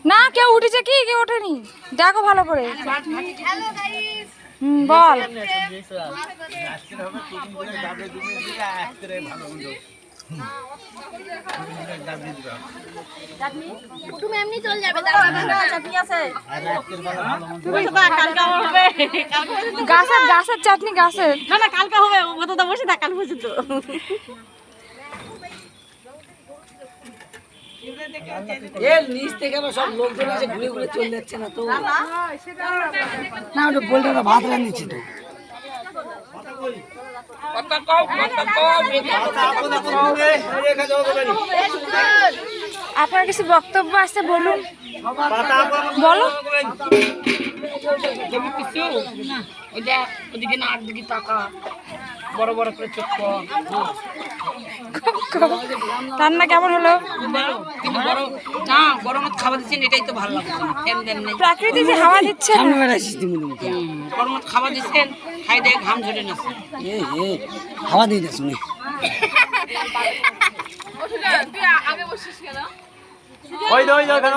না কেউ উঠেছে কি কেউ ওঠেনি দেখো ভালো করে বল গাছের চাটনি গাছের না কালকে হবে তো বসে থাক কাল পর্যন্ত নিচ থেকে সব লোকজন আছে ঘুরে ঘুরে চলে যাচ্ছে না তো না ওটা বলতে ভাত রান্নিচ্ছি তো আপনার কিছু বক্তব্য আছে বলুন বলো ওদিকে না একদিকে টাকা বড় বড় করে চোখ রান্না কেমন হলো কিন্তু বড় না গরমত খাবার দিচ্ছেন এটাই তো ভালো লাগছে ফ্যান দেন নাই প্রাকৃতিক যে হাওয়া দিচ্ছে গরমত খাবার দিচ্ছেন খাই দেয় ঘাম ঝরে না হাওয়া দিয়ে দে শুনে আগে বসিস কেন ওই ওইখানে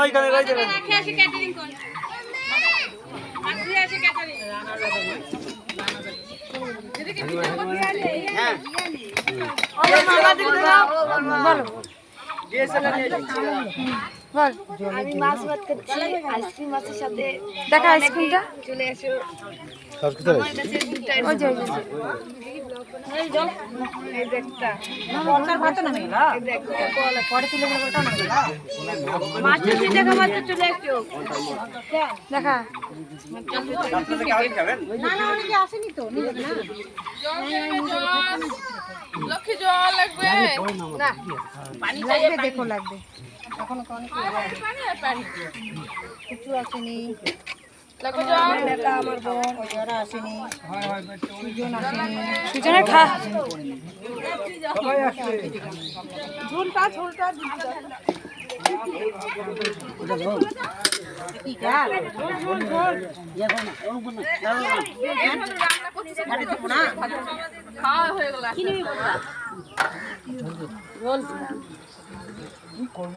আমি মাছ ভাত খাচ্ছি আইসক্রিম আছে সাথে দেখা আইসক্রিমটা চলে আসো দেখা লক্ষ্মী জল লাগবে না পানি চাইবে দেখো লাগবে কিছু আসেনি লক্ষ্মী জল নেতা আমার বোন ওরা আসেনি সুজন আসেনি সুজনের খা ঝোলটা খাওয়া হয়ে গেল